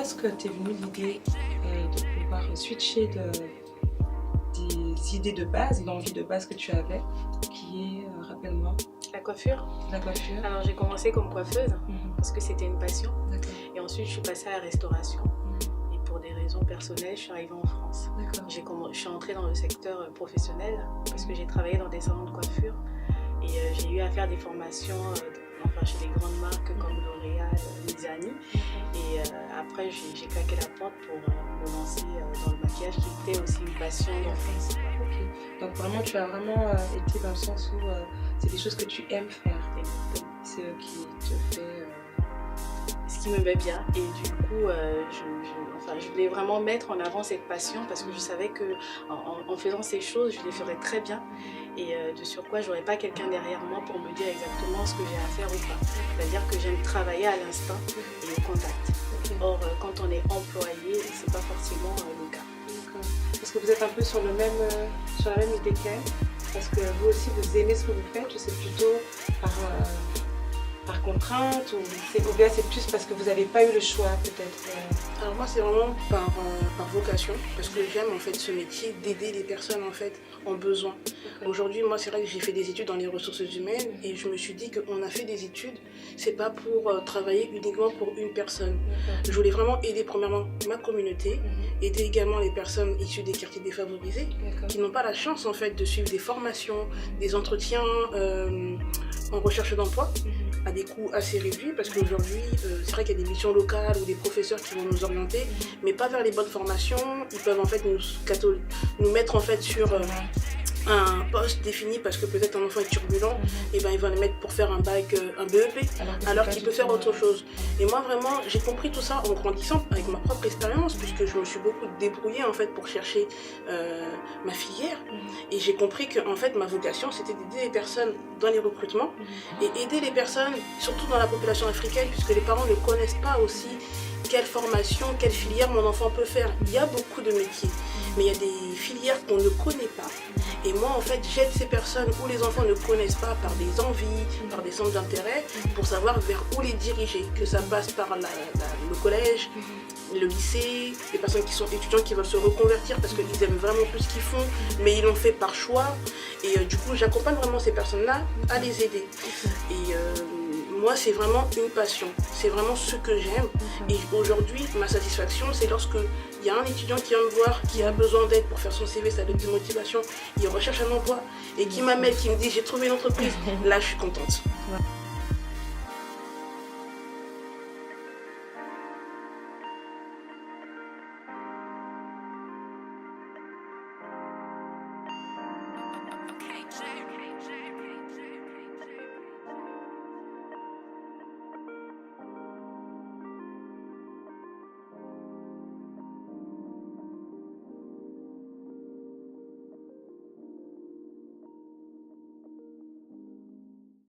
est-ce que t'es venue l'idée de pouvoir switcher des idées de base, l'envie de base que tu avais, qui est, rappelle-moi, La coiffure. la coiffure? Alors j'ai commencé comme coiffeuse parce que c'était une passion. D'accord. Et ensuite je suis passée à la restauration. Et pour des raisons personnelles, je suis arrivée en France. D'accord. Je suis entrée dans le secteur professionnel parce que j'ai travaillé dans des salons de coiffure. Et j'ai eu à faire des formations chez des grandes marques comme L'Oréal, Mizani. Et après, j'ai claqué la porte pour me lancer dans le maquillage qui était aussi une passion d'enfance. Ok. Donc vraiment, tu as vraiment été dans le sens où c'est des choses que tu aimes faire. C'est qui te fait... Ce qui me met bien. Et du coup, je voulais vraiment mettre en avant cette passion parce que je savais qu'en faisant ces choses, je les ferais très bien. Et de sur quoi j'aurais pas quelqu'un derrière moi pour me dire exactement ce que j'ai à faire ou pas. C'est-à-dire que j'aime travailler à l'instinct et au contact. Okay. Or, quand on est employé, c'est pas forcément le cas. Parce que vous êtes un peu sur la même idée qu'elle. Parce que vous aussi, vous aimez ce que vous faites, ou c'est plutôt par contrainte, ou bien c'est plus parce que vous n'avez pas eu le choix peut-être? Alors moi c'est vraiment par vocation, parce que j'aime en fait ce métier d'aider les personnes en fait en besoin. Okay. Aujourd'hui moi c'est vrai que j'ai fait des études dans les ressources humaines et je me suis dit qu'on a fait des études, c'est pas pour travailler uniquement pour une personne. Je voulais vraiment aider premièrement ma communauté, aider également les personnes issues des quartiers défavorisés qui n'ont pas la chance en fait de suivre des formations, des entretiens en recherche d'emploi à des coûts assez réduits parce qu'aujourd'hui c'est vrai qu'il y a des missions locales ou des professeurs qui vont nous orienter mais pas vers les bonnes formations. Ils peuvent en fait nous mettre en fait sur un poste défini parce que peut-être un enfant est turbulent, et ben ils vont les mettre pour faire un bac, un BEP, alors qu'il peut faire autre chose. Et moi vraiment j'ai compris tout ça en grandissant avec ma propre expérience puisque je me suis beaucoup débrouillée en fait pour chercher ma filière et j'ai compris que en fait ma vocation c'était d'aider les personnes dans les recrutements et aider les personnes surtout dans la population africaine puisque les parents ne connaissent pas aussi quelle formation, quelle filière mon enfant peut faire. Il y a beaucoup de métiers, mais il y a des filières qu'on ne connaît pas. Et moi, en fait, j'aide ces personnes où les enfants ne connaissent pas par des envies, par des centres d'intérêt, pour savoir vers où les diriger. Que ça passe par le collège, le lycée, les personnes qui sont étudiants qui veulent se reconvertir parce qu'ils aiment vraiment tout ce qu'ils font, mais ils l'ont fait par choix. Et du coup, j'accompagne vraiment ces personnes-là à les aider. Et moi, c'est vraiment une passion, c'est vraiment ce que j'aime. Et aujourd'hui, ma satisfaction, c'est lorsque il y a un étudiant qui vient me voir, qui a besoin d'aide pour faire son CV, sa lettre de motivation, il recherche un emploi et qui m'appelle, qui me dit j'ai trouvé une entreprise, là je suis contente.